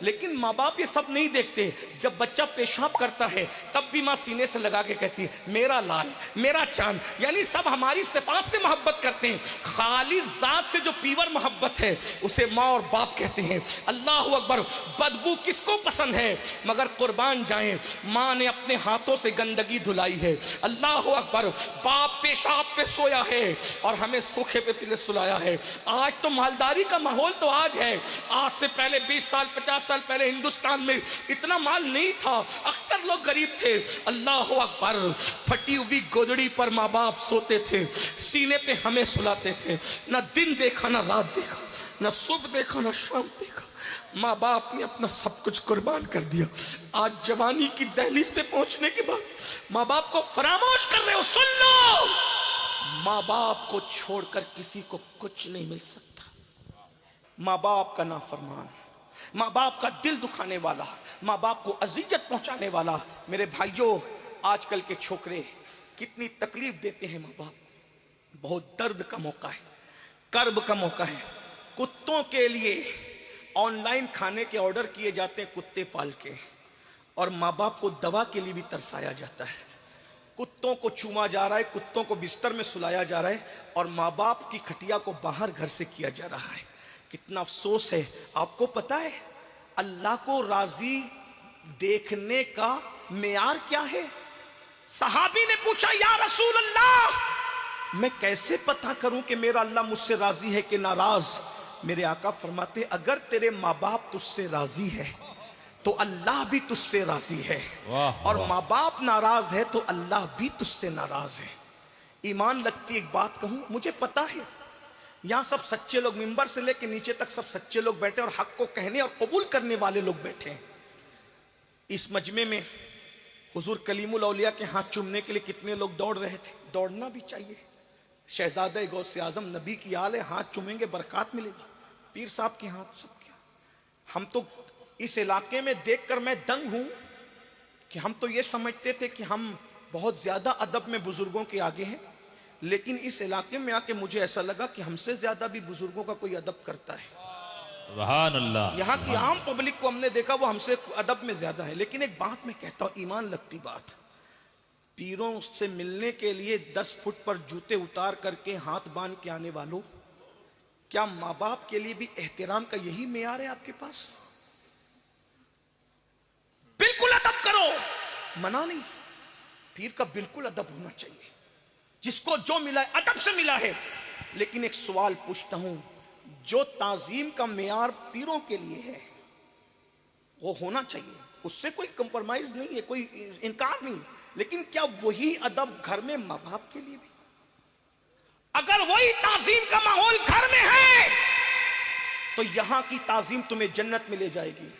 लेकिन माँ बाप ये सब नहीं देखते। जब बच्चा पेशाब करता है तब भी माँ सीने से लगा के कहती है मेरा लाल, मेरा चांद। यानी सब हमारी सिफात से मोहब्बत करते हैं। खाली जात से जो पीवर मोहब्बत है उसे माँ और बाप कहते हैं। अल्लाह अकबर। बदबू किसको पसंद है, मगर कुर्बान जाएं माँ ने अपने हाथों से गंदगी धुलाई है। अल्लाह अकबर। बाप पेशाब पे सोया है और हमें सूखे पे पिले सुलाया है। आज तो मालदारी का माहौल तो आज है, आज से पहले 20 साल 50 साल पहले हिंदुस्तान में इतना माल नहीं था, अक्सर लोग गरीब थे। अल्लाह अकबर। फटी हुई गोदड़ी पर माँ बाप सोते थे, सीने पे हमें सुलाते थे। ना दिन देखा ना रात देखा, ना सुबह देखा ना शाम देखा। माँ बाप ने अपना सब कुछ कुर्बान कर दिया। आज जवानी की दहलीज पे पहुंचने के बाद माँ बाप को फरामोश कर रहे हो। सुन लो, माँ बाप को छोड़कर किसी को कुछ नहीं मिल सकता। माँ बाप का नाफरमान, माँ बाप का दिल दुखाने वाला, माँ बाप को अजियत पहुंचाने वाला। मेरे भाइयों, आजकल के छोकरे कितनी तकलीफ देते हैं माँ बाप। बहुत दर्द का मौका है, कर्ब का मौका है। कुत्तों के लिए ऑनलाइन खाने के ऑर्डर किए जाते हैं कुत्ते पाल के, और माँ बाप को दवा के लिए भी तरसाया जाता है। कुत्तों को चूमा जा रहा है, कुत्तों को बिस्तर में सुलाया जा रहा है, और माँ बाप की खटिया को बाहर घर से किया जा रहा है। कितना अफसोस है। आपको पता है अल्लाह को राजी देखने का मेयार क्या है? सहाबी ने पूछा या रसूल अल्लाह, मैं कैसे पता करूं कि मेरा अल्लाह मुझसे राजी है कि नाराज? मेरे आका फरमाते अगर तेरे माँ बाप तुझसे राजी है तो अल्लाह भी तुझसे राजी है, और माँ बाप नाराज है तो अल्लाह भी तुझसे नाराज है। ईमान लगती एक बात कहूं, मुझे पता है यहां सब सच्चे लोग, मिंबर से लेकर नीचे तक सब सच्चे लोग बैठे और हक को कहने और कबूल करने वाले लोग बैठे हैं। इस मजमे में हुजूर कलीमुल औलिया के हाथ चूमने के लिए कितने लोग दौड़ रहे थे। दौड़ना भी चाहिए। शहजादा गौसे आजम नबी की आल है, हाथ चूमेंगे बरकत मिलेगी। पीर साहब के हाथ, सबके। हम तो इस इलाके में देखकर मैं दंग हूं कि हम तो ये समझते थे कि हम बहुत ज्यादा अदब में बुजुर्गों के आगे हैं, लेकिन इस इलाके में आके मुझे ऐसा लगा कि हमसे ज्यादा भी बुजुर्गों का कोई अदब करता है। सुभान अल्लाह। यहाँ की आम पब्लिक को हमने देखा वो हमसे अदब में ज्यादा है। लेकिन एक बात मैं कहता हूं, ईमान लगती बात, पीरों से मिलने के लिए 10 फुट पर जूते उतार करके हाथ बांध के आने वालों, क्या माँ बाप के लिए भी एहतराम का यही मेयार है आपके पास? बिल्कुल अदब करो, मना नहीं, पीर का बिल्कुल अदब होना चाहिए। जिसको जो मिला है अदब से मिला है। लेकिन एक सवाल पूछता हूं, जो ताजीम का मेयार पीरों के लिए है वो होना चाहिए, उससे कोई कंप्रोमाइज नहीं है, कोई इनकार नहीं। लेकिन क्या वही अदब घर में माँ बाप के लिए भी? अगर वही ताजीम का माहौल घर में है तो यहां की ताजीम तुम्हें जन्नत में ले जाएगी।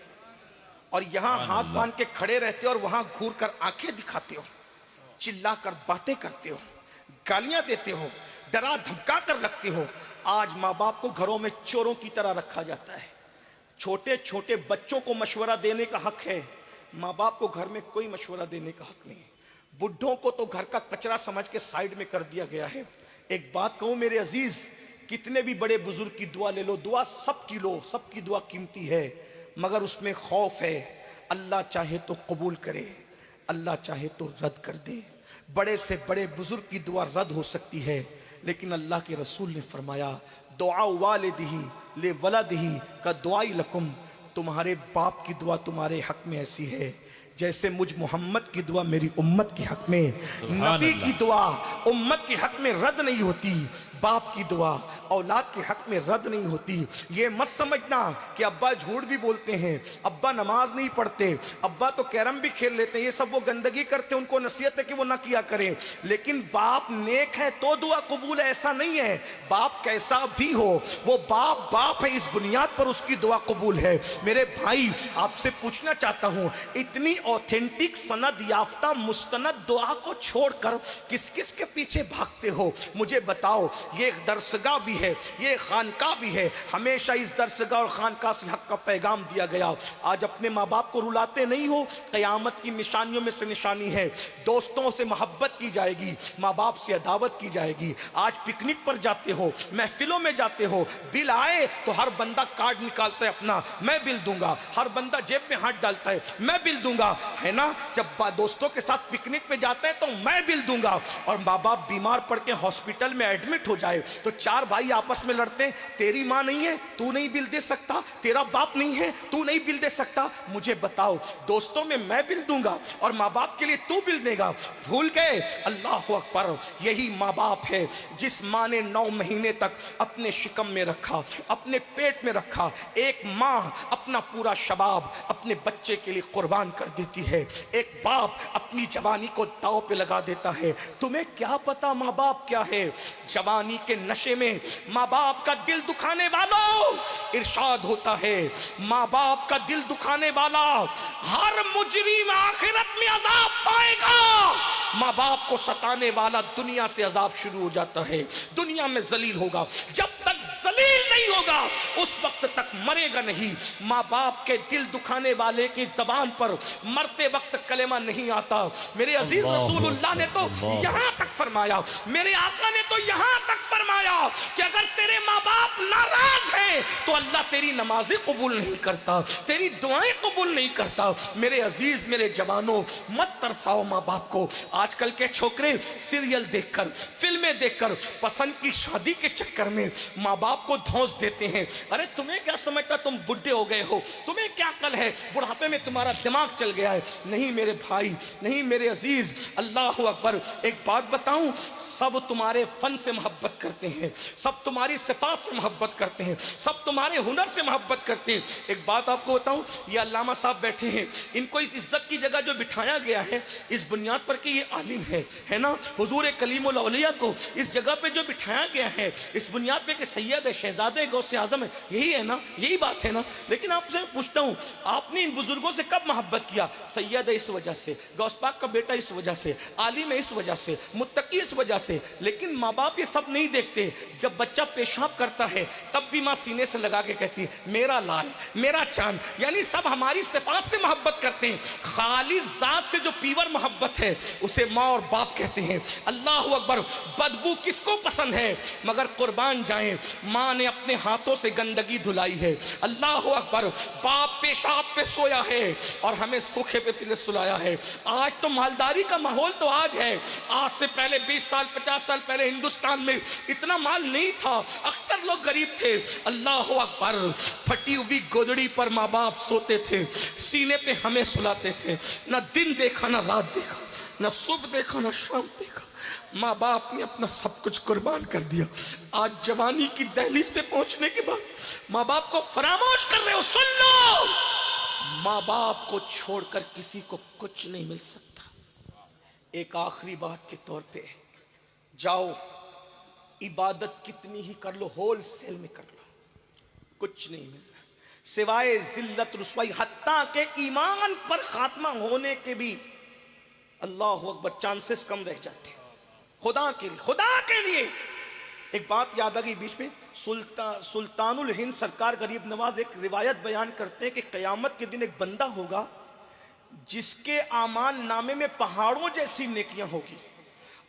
और यहां हाथ बांध के खड़े रहते हो और वहां घूर कर आंखें दिखाते हो, चिल्ला कर बातें करते हो, गालियां देते हो, डरा धमका कर रखते हो। आज माँ बाप को घरों में चोरों की तरह रखा जाता है। छोटे छोटे बच्चों को मशवरा देने का हक है, माँ बाप को घर में कोई मशवरा देने का हक नहीं है। बुढ़ों को तो घर का कचरा समझ के साइड में कर दिया गया है। एक बात कहूं मेरे अजीज, कितने भी बड़े बुजुर्ग की दुआ ले लो, दुआ सबकी लो, सबकी दुआ कीमती है, मगर उसमें खौफ है। अल्लाह चाहे तो कबूल करे, अल्लाह चाहे तो रद्द कर दे। बड़े से बड़े बुजुर्ग की दुआ रद्द हो सकती है, लेकिन अल्लाह के रसूल ने फरमाया दुआ वालिदिही ले वलदिही का दुआई लकुम, तुम्हारे बाप की दुआ तुम्हारे हक में ऐसी है जैसे मुझ मोहम्मद की दुआ मेरी उम्मत के हक में। नबी की दुआ उम्मत के हक में रद्द नहीं होती, बाप की दुआ औलाद के हक में रद्द नहीं होती। ये मत समझना कि अब्बा झूठ भी बोलते हैं, अब्बा नमाज नहीं पढ़ते, अब्बा तो कैरम भी खेल लेते हैं, ये सब वो गंदगी करते हैं, उनको नसीहत है कि वो ना किया करें। लेकिन बाप नेक है तो दुआ कबूल है, ऐसा नहीं है। बाप कैसा भी हो, वो बाप बाप है, इस बुनियाद पर उसकी दुआ कबूल है। मेरे भाई, आपसे पूछना चाहता हूं, इतनी ऑथेंटिक सनद याफ्ता मुस्तनद दुआ को छोड़कर किस किस के पीछे भागते हो? मुझे बताओ। ये दरसगाह भी है, ये खानका भी है, हमेशा इस दरसगाह और खानका से हक का पैगाम दिया गया। आज अपने माँ बाप को रुलाते नहीं हो, क़यामत की निशानियों में से निशानी है। दोस्तों से मोहब्बत की जाएगी, माँ बाप से अदावत की जाएगी। आज पिकनिक पर जाते हो, महफिलों में जाते हो, बिल आए तो हर बंदा कार्ड निकालता है अपना, मैं बिल दूंगा। हर बंदा जेब में हाथ डालता है, मैं बिल दूंगा, है ना। जब दोस्तों के साथ पिकनिक पे जाते हैं तो मैं बिल दूंगा। और माँ बाप बीमार पड़ के हॉस्पिटल में एडमिट हो जाए तो चार भाई आपस में लड़ते हैं, तेरी माँ नहीं है तू नहीं बिल दे सकता, तेरा बाप नहीं है तू नहीं बिल दे सकता। मुझे बताओ, दोस्तों में मैं बिल दूंगा और माँ बाप के लिए तू बिल देगा? भूल गए? अल्लाह अकबर। यही माँ बाप है जिस माँ ने 9 महीने तक अपने शिकम में रखा, अपने पेट में रखा। एक माँ अपना पूरा शबाब अपने बच्चे के लिए कुर्बान कर देती है, एक बाप अपनी जवानी को दांव पे लगा देता है। तुम्हें क्या पता माँ बाप क्या है? जवानी के नशे में माँ बाप का दिल दुखाने वालों, इरशाद होता है, माँ बाप का दिल दुखाने वाला हर मुजरिम आखिरत में अजाब पाएगा। माँ बाप को सताने वाला दुनिया से अजाब शुरू हो जाता है, दुनिया में जलील होगा। जब तक जलील नहीं होगा उस वक्त तक मरेगा नहीं। माँ बाप के दिल दुखाने वाले की जबान पर मरते वक्त कलेमा नहीं आता। मेरे अजीज रसूलुल्लाह ने तो यहाँ तक फरमाया, मेरे आका ने तो यहाँ तक फरमाया कि अगर तेरे माँ बाप नाराज हैं तो अल्लाह तेरी नमाजें कबूल नहीं करता, तेरी दुआएं कबूल नहीं करता। मेरे अजीज, मेरे जवानों, मत तरसाओ माँ बाप को। आजकल के छोकरे सीरियल देखकर, फिल्में देखकर, पसंद की शादी के चक्कर में माँ बाप को धौंस देते हैं। अरे तुम्हें क्या समझता, तुम बुढ़े हो गए हो, तुम्हें क्या अकल है, बुढ़ापे में तुम्हारा दिमाग चल गया है। नहीं मेरे भाई, नहीं मेरे अजीज, अल्लाह अकबर। एक बात बताऊं, सब तुम्हारे फन से मोहब्बत करते हैं, सब तुम्हारी सिफात से मोहब्बत करते हैं, सब तुम्हारे हुनर से मोहब्बत करते हैं। एक बात आपको बताऊं, ये अल्लामा साहब बैठे हैं, इनको इस इज्जत की जगह जो बिठाया गया है इस बुनियाद पर कि ये आलिम है ना। हुजूर कलीमुल औलिया को इस जगह पे जो बिठाया गया है इस बुनियाद पे कि सैयद है, शहजादे, गौसे आजम है, यही है ना, यही बात है ना। लेकिन आपसे पूछता हूं, आपने इन बुजुर्गों से कब मोहब्बत किया? सैयद है इस वजह से, गौस पाक का बेटा इस वजह से, आलिम है इस वजह से, मुत्तकी इस वजह से। लेकिन माँ बाप ये सब नहीं देखते। जब बच्चा पेशाब करता है तब भी माँ सीने से लगा के कहती है, मेरा लाल, मेरा चांद। यानी सब हमारी सिफात से मोहब्बत करते हैं। खाली जात से जो पीवर मोहब्बत है उसे माँ और बाप कहते हैं। अल्लाह अकबर। बदबू किसको पसंद है? मगर कुर्बान जाएं, माँ ने अपने हाथों से गंदगी धुलाई है। अल्लाह अकबर। बाप पेशाब पे सोया है और हमें सूखे पे पिले सुलाया है। आज तो मालदारी का माहौल तो आज है, आज से पहले 20 साल 50 साल पहले हिंदुस्तान में इतना माल नहीं था, अक्सर लोग गरीब थे। अल्लाह अकबर। फटी हुई गोदड़ी पर माँ बाप सोते थे, सीने पे हमें सुलाते थे। ना दिन देखा, ना रात देखा, ना सुबह देखा, ना शाम देखा। माँ बाप ने अपना सब कुछ कुर्बान कर दिया। आज जवानी की दहलीज पे पहुंचने के बाद माँ बाप को फरामोश कर रहे हो। सुन लो, माँ बाप को छोड़कर किसी को कुछ नहीं मिल सकता। एक आखिरी बात के तौर पे, जाओ इबादत कितनी ही कर लो, होल सेल में कर लो, कुछ नहीं मिलना सिवाय जिल्लत रुसवाई, हत्ता के ईमान पर खात्मा होने के भी अल्लाह अकबर चांसेस कम रह जाते। खुदा के लिए, खुदा के लिए। एक बात याद आ गई बीच में, सुल्तानुल हिंद सरकार गरीब नवाज एक रिवायत बयान करते हैं कि कयामत के दिन एक बंदा होगा जिसके आमाल नामे में पहाड़ों जैसी नेकियां होगी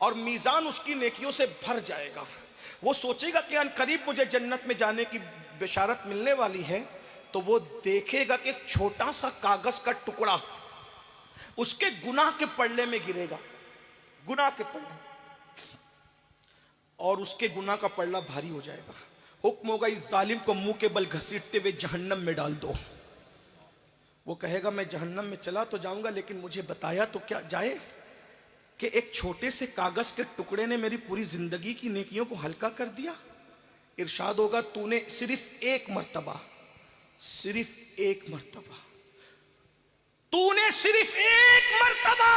और मीजान उसकी नेकियों से भर जाएगा। वो सोचेगा कि अनकरीब मुझे जन्नत में जाने की बिशारत मिलने वाली है, तो वो देखेगा कि एक छोटा सा कागज का टुकड़ा उसके गुनाह के पल्ले में गिरेगा, गुनाह के पल्ले, और उसके गुनाह का पल्ला भारी हो जाएगा। हुक्म होगा इस जालिम को मुंह के बल घसीटते हुए जहन्नम में डाल दो। वो कहेगा मैं जहन्नम में चला तो जाऊंगा, लेकिन मुझे बताया तो क्या जाए कि एक छोटे से कागज के टुकड़े ने मेरी पूरी जिंदगी की नेकियों को हल्का कर दिया। इरशाद होगा तूने सिर्फ एक मर्तबा, सिर्फ एक मर्तबा, तूने सिर्फ एक मर्तबा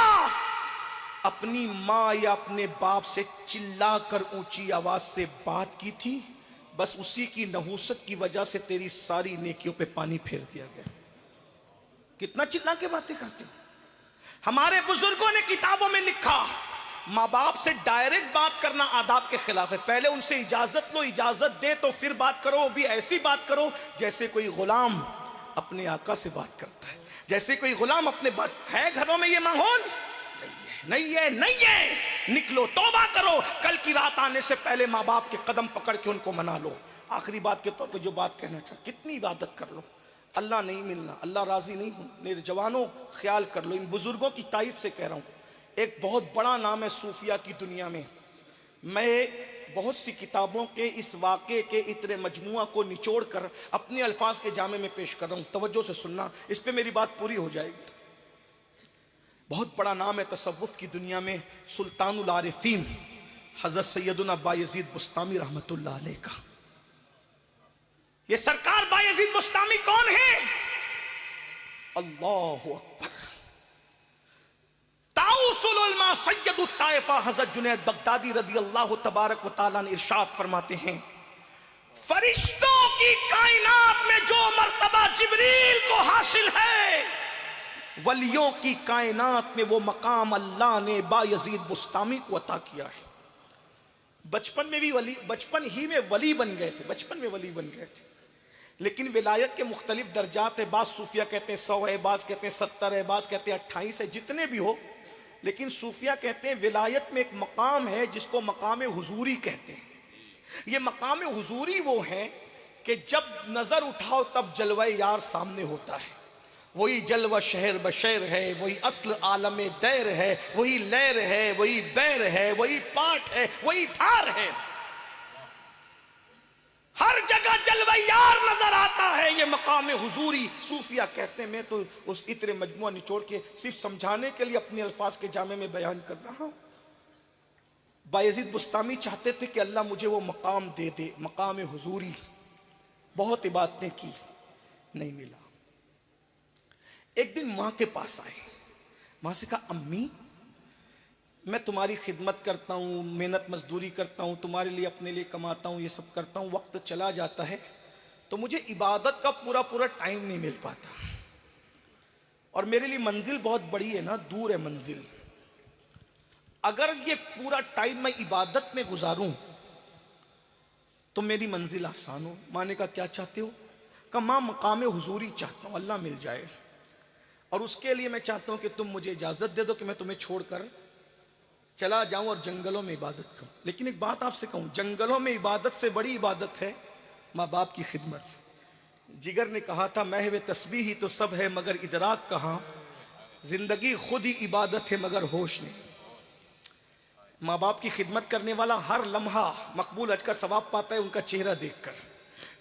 अपनी माँ या अपने बाप से चिल्लाकर ऊंची आवाज से बात की थी, बस उसी की नहूसत की वजह से तेरी सारी नेकियों पे पानी फेर दिया गया। कितना चिल्ला के बातें करते हो, हमारे बुजुर्गों ने किताबों में लिखा, माँ बाप से डायरेक्ट बात करना आदाब के खिलाफ है। पहले उनसे इजाजत लो, इजाजत दे तो फिर बात करो, वो भी ऐसी बात करो जैसे कोई गुलाम अपने आका से बात करता है, जैसे कोई गुलाम अपने बात। है घरों में ये माहौल? नहीं है, नहीं है। निकलो, तौबा करो, कल की रात आने से पहले माँ बाप के कदम पकड़ के उनको मना लो। आखिरी बात के तौर पे जो बात कहना चाहता, कितनी इबादत कर लो, अल्लाह नहीं मिलना, अल्लाह राजी नहीं हूं। मेरे जवानों ख्याल कर लो, इन बुजुर्गों की तारीफ से कह रहा हूं। एक बहुत बड़ा नाम है सूफिया की दुनिया में। मैं बहुत सी किताबों के इस वाक़े के इतने मजमुआ को निचोड़ कर अपने अल्फाज के जामे में पेश कर रहा हूं, तवज्जो से सुनना, इस पे मेरी बात पूरी हो जाएगी। बहुत बड़ा नाम है तसव्वुफ की दुनिया में, सुल्तानुल आरिफीन हजरत सैयदुना बायजीद बुस्तामी रहमतुल्लाह अलैह का। ये सरकार बायजीद बुस्तामी कौन है? अल्लाहु अकबर। ताउसुल उलमा सैयदुत ताइफा हजरत जुनैद बगदादी रदी अल्लाह तबारक व तआला ने इरशाद फरमाते हैं, फरिश्तों की कायनात में जो मर्तबा जिब्रील को हासिल है, वलियों की कायनात में वो मकाम अल्लाह ने बायजीद बुस्तामी को अता किया है। बचपन में भी वली, बचपन ही में वली बन गए थे, बचपन में वली बन गए थे। लेकिन विलायत के मुख्तलिफ दर्जात है, बाज सूफिया कहते हैं 100 है, बाज कहते हैं 70 है, बाज कहते हैं 28 है, जितने भी हो। लेकिन सूफिया कहते हैं विलायत में एक मकाम है जिसको मकाम हुजूरी कहते हैं। ये मकाम हुजूरी वो है कि जब नजर उठाओ तब जलवा यार सामने होता है। वही जलवा शहर बशर है, वही अस्ल आलम दैर है, वही लहर है, वही बैर है, वही पाठ है, वही धार है। हर जगह जलवा यार नजर आता है। ये मकाम हुजूरी सूफिया कहते हैं। मैं तो उस इतने मजमुआ निचोड़ के सिर्फ समझाने के लिए अपने अल्फाज के जामे में बयान कर रहा हूं। बायजीद बुस्तामी चाहते थे कि अल्लाह मुझे वो मकाम दे दे, मकाम हुजूरी। बहुत इबादतें की, नहीं मिला। एक दिन माँ के पास आए, माँ से कहा, अम्मी मैं तुम्हारी खिदमत करता हूँ, मेहनत मजदूरी करता हूँ, तुम्हारे लिए अपने लिए कमाता हूँ, ये सब करता हूँ, वक्त चला जाता है तो मुझे इबादत का पूरा पूरा टाइम नहीं मिल पाता। और मेरे लिए मंजिल बहुत बड़ी है ना, दूर है मंजिल। अगर ये पूरा टाइम मैं इबादत में गुजारूं तो मेरी मंजिल आसान हो। माँ ने कहा, क्या चाहते हो? कहा, माँ मकाम हुजूरी चाहता हूँ, अल्लाह मिल जाए। और उसके लिए मैं चाहता हूँ कि तुम मुझे इजाजत दे दो कि मैं तुम्हें छोड़कर चला जाऊं और जंगलों में इबादत करूं। लेकिन एक बात आपसे कहूं, जंगलों में इबादत से बड़ी इबादत है माँ बाप की खिदमत। जिगर ने कहा था, महवे तस्बीह ही तो सब है मगर इदराक कहां, जिंदगी खुद ही इबादत है मगर होश नहीं। माँ बाप की खिदमत करने वाला हर लम्हा मकबूल हज का सवाब पाता है उनका चेहरा देखकर।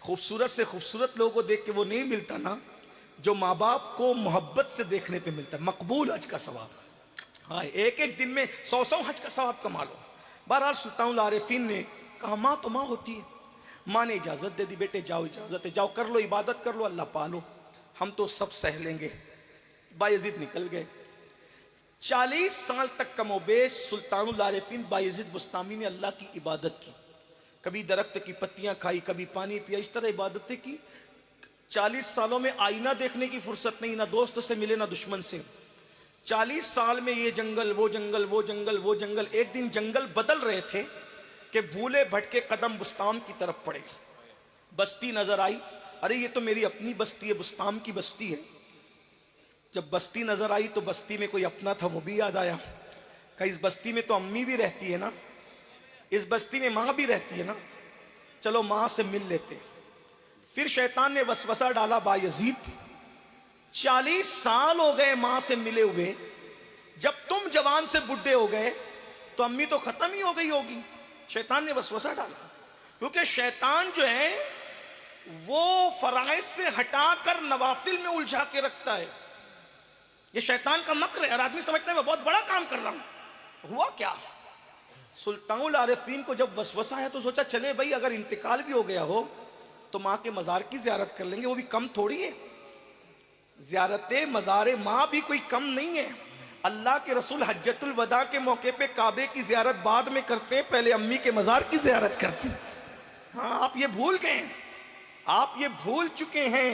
खूबसूरत से खूबसूरत लोगों को देख के वो नहीं मिलता ना जो माँ बाप को मोहब्बत से देखने पे मिलता है, मकबूल हज का सवाब। हाँ, एक एक दिन में 100 हज का सवाब कमा लो। बहरहाल सुल्तानुल आरिफीन ने कहा, माँ तो माँ होती है। माँ ने इजाजत दे दी, बेटे जाओ, इजाजत है, जाओ कर लो, इबादत कर लो, अल्लाह पालो, हम तो सब सह लेंगे। बायजीद निकल गए। 40 साल तक कमोबेश सुल्तानुल आरिफीन बायजीद बुस्तामी ने अल्लाह की इबादत की। कभी दरख्त की पत्तियां खाई, कभी पानी पिया, इस तरह इबादतें की। 40 सालों में आईना देखने की फुर्सत नहीं, ना दोस्त से मिले ना दुश्मन से। 40 साल में ये जंगल, वो जंगल, वो जंगल, वो जंगल। एक दिन जंगल बदल रहे थे कि भूले भटके कदम बुस्ताम की तरफ पड़े। बस्ती नजर आई, अरे ये तो मेरी अपनी बस्ती है, बुस्ताम की बस्ती है। जब बस्ती नजर आई तो बस्ती में कोई अपना था, वो भी याद आया। कहीं इस बस्ती में तो अम्मी भी रहती है ना, इस बस्ती में माँ भी रहती है ना, चलो माँ से मिल लेते। फिर शैतान ने वसवसा डाला, बायजीद 40 साल हो गए मां से मिले हुए, जब तुम जवान से बुढ़े हो गए तो अम्मी तो खत्म ही हो गई होगी। शैतान ने वसवसा डाला, क्योंकि शैतान जो है वो फराइज से हटाकर नवाफिल में उलझा के रखता है। ये शैतान का मक्र है और आदमी समझता है मैं बहुत बड़ा काम कर रहा हूं। हुआ क्या, सुल्तानुल आरिफीन को जब वसवसा है तो सोचा चले भाई अगर इंतकाल भी हो गया हो तो माँ के मजार की जियारत कर लेंगे, वो भी कम थोड़ी है। ज़ियारते मज़ारे माँ भी कोई कम नहीं है। अल्लाह के रसूल हज्जतुल वदा के मौके पे काबे की ज़ियारत बाद में करते हैं, पहले अम्मी के मज़ार की ज़ियारत करते हैं। हाँ, आप ये भूल गए, आप ये भूल चुके हैं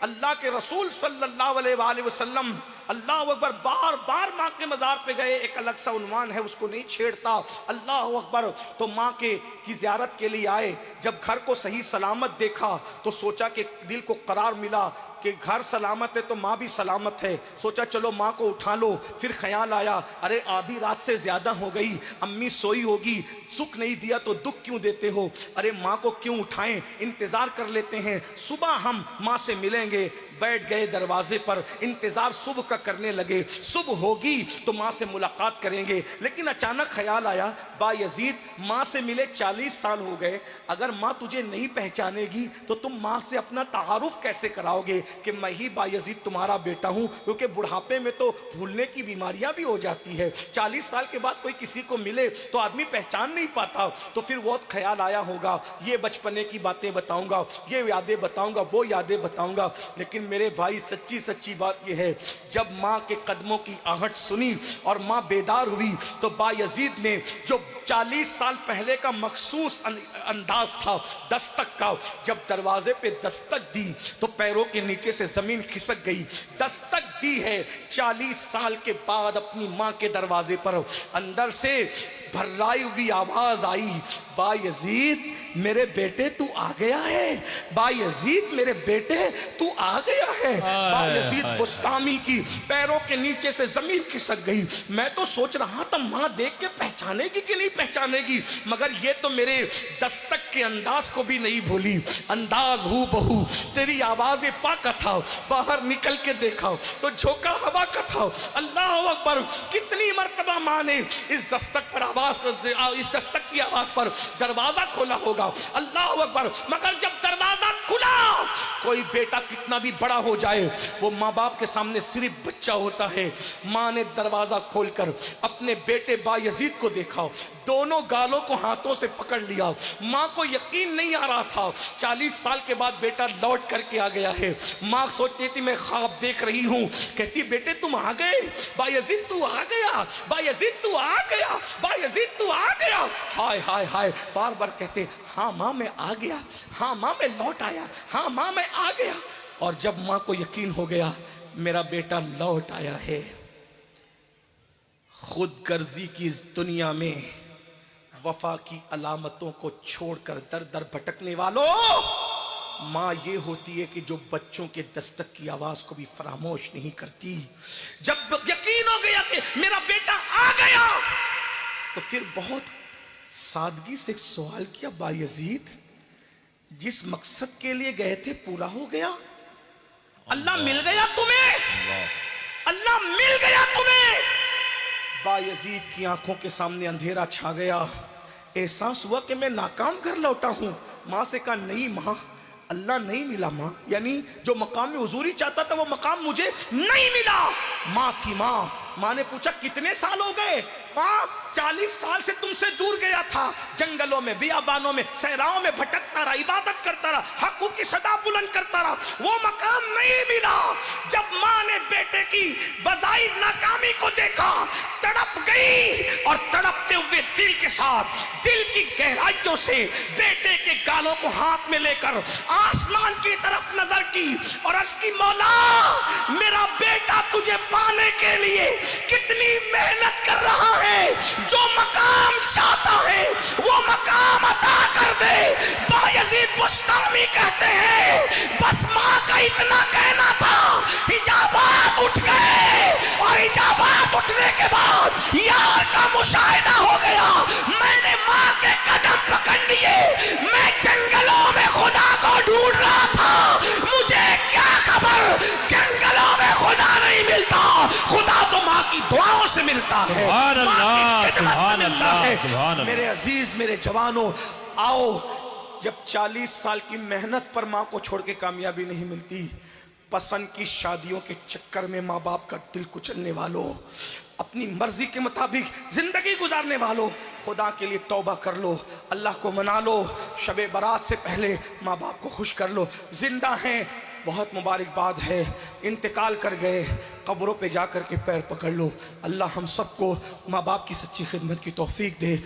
अल्लाह के रसूल सल्लल्लाहु अलैहि वसल्लम अल्लाह अकबर बार बार माँ के मज़ार पे गए, एक अलग सा उन्वान है, उसको नहीं छेड़ता। अल्लाह अकबर, तो माँ के की ज़ियारत के लिए आए। जब घर को सही सलामत देखा तो सोचा कि दिल को करार मिला कि घर सलामत है तो माँ भी सलामत है। सोचा चलो माँ को उठा लो। फिर ख्याल आया, अरे आधी रात से ज़्यादा हो गई, अम्मी सोई होगी, सुख नहीं दिया तो दुख क्यों देते हो, अरे माँ को क्यों उठाएं, इंतज़ार कर लेते हैं, सुबह हम माँ से मिलेंगे। बैठ गए दरवाजे पर, इंतजार सुबह का करने लगे। सुबह होगी तो माँ से मुलाकात करेंगे। लेकिन अचानक ख्याल आया, बायजीद माँ से मिले 40 साल हो गए, अगर माँ तुझे नहीं पहचानेगी तो तुम माँ से अपना तारुफ कैसे कराओगे कि मैं ही बायजीद तुम्हारा बेटा हूँ, क्योंकि बुढ़ापे में तो भूलने की बीमारियां भी हो जाती है। 40 साल के बाद कोई किसी को मिले तो आदमी पहचान नहीं पाता। तो फिर वो ख्याल आया होगा, ये बचपने की बातें बताऊंगा, ये यादें बताऊंगा, वो यादें बताऊंगा। लेकिन मेरे भाई सच्ची सच्ची बात यह है, जब माँ के कदमों की आहट सुनी और माँ बेदार हुई तो बायजीद ने जो 40 साल पहले का मखसूस अंदाज था दस्तक का, जब दरवाजे पे दस्तक दी तो पैरों के नीचे से जमीन खिसक गई। दस्तक दी है 40 साल के बाद अपनी माँ के दरवाजे पर। अंदर से भर्राई हुई आवाज आई, बायजीद मेरे बेटे तू आ गया है, बायजीद मेरे बेटे तू आ गया है। बायजीद बुस्तामी की पैरों के नीचे से जमीन खिसक गई। मैं तो सोच रहा था माँ देख के पहचानेगी कि नहीं पहचानेगी, मगर ये तो मेरे दस्तक के अंदाज को भी नहीं भूली। अंदाज हूँ बहू तेरी आवाज़ पाका था, बाहर निकल के देखा तो झोंका हवा का था। अल्लाह अकबर, कितनी मर्तबा माँ ने इस दस्तक पर इस दस्तक की आवाज पर दरवाजा खोला होगा। अल्लाह अकबर, मगर जब दरवाजा खुला, कोई बेटा कितना भी बड़ा हो जाए वो माँ बाप के सामने सिर्फ बच्चा होता है। माँ ने दरवाजा खोलकर अपने बेटे बायजीद को देखा, दोनों गालों को हाथों से पकड़ लिया। माँ को यकीन नहीं आ रहा था 40 साल के बाद बेटा लौट करके आ गया है। माँ सोचती थी मैं ख्वाब देख रही हूँ, कहती बेटे तुम आ गए, बायजीद तू आ गया, बायजीद तू आ गया, बायजीद तू आ गया। हाय हाय हाय, बार बार कहते हाँ माँ मैं आ गया, हाँ माँ मैं लौट आया, हाँ माँ मैं आ गया। और जब माँ को यकीन हो गया मेरा बेटा लौट आया है, खुद गर्जी की इस दुनिया में वफा की अलामतों को छोड़कर दर दर भटकने वालों, माँ ये होती है कि जो बच्चों के दस्तक की आवाज को भी फरामोश नहीं करती। जब यकीन हो गया कि मेरा बेटा आ गया तो फिर बहुत सादगी से एक सवाल किया, बायजीद जिस मकसद के लिए गए थे पूरा हो गया? अल्लाह मिल गया तुम्हें? अल्लाह मिल गया तुम्हें? बायजीद की आंखों के सामने अंधेरा छा गया। एहसास हुआ कि मैं नाकाम घर लौटा हूं। माँ से कहा नहीं माँ, अल्लाह नहीं मिला माँ, यानी जो मकाम में हुजूरी चाहता था वो मकाम मुझे नहीं मिला। माँ थी माँ ने पूछा कितने साल हो गए? माँ 40 साल से तुमसे दूर गया था, जंगलों में, बियाबानों में, सहराओं में भटकता रहा, इबादत करता रहा, हक़ की सदा बुलंद करता रहा, वो मकाम नहीं मिला। जब माँ ने बेटे की बज़ाहिर नाकामी को देखा, तड़प गई और तड़पते हुए दिल के साथ, दिल की गहराइयों से बेटे के गालों को हाथ में लेकर आसमान की तरफ नजर की और उसकी मौला मेरा बेटा तुझे पाने के लिए कितनी मेहनत कर रहा है, जो मकाम चाहता है वो मकाम अता कर दे। बायजीद बुस्तामी कहते हैं बस माँ का इतना कहना था, इजाबात उठ गए और इजाबात उठने के बाद यार का मुशाहिदा हो गया। मैंने माँ के कदम पकड़ लिए, मैं जंगलों में खुदा को ढूंढ रहा था, मुझे क्या खबर जंगलों में खुदा नहीं मिलता, खुदा तो माँ की दुआओं से मिलता है। सुभान अल्लाह, सुभान अल्लाह, सुभान अल्लाह। मेरे अजीज, मेरे जवानों, आओ, जब 40 साल की मेहनत पर माँ को छोड़ के कामयाबी नहीं मिलती, पसंद की शादियों के चक्कर में माँ बाप का दिल कुचलने वालों, अपनी मर्जी के मुताबिक जिंदगी गुजारने वालों, खुदा के लिए तौबा कर लो, अल्लाह को मना लो, शबे बारात से पहले माँ बाप को खुश कर लो। जिंदा हैं, बहुत मुबारकबाद है, इंतकाल कर गए, कब्रों पे जाकर के पैर पकड़ लो। अल्लाह हम सबको माँ बाप की सच्ची खिदमत की तौफीक दे।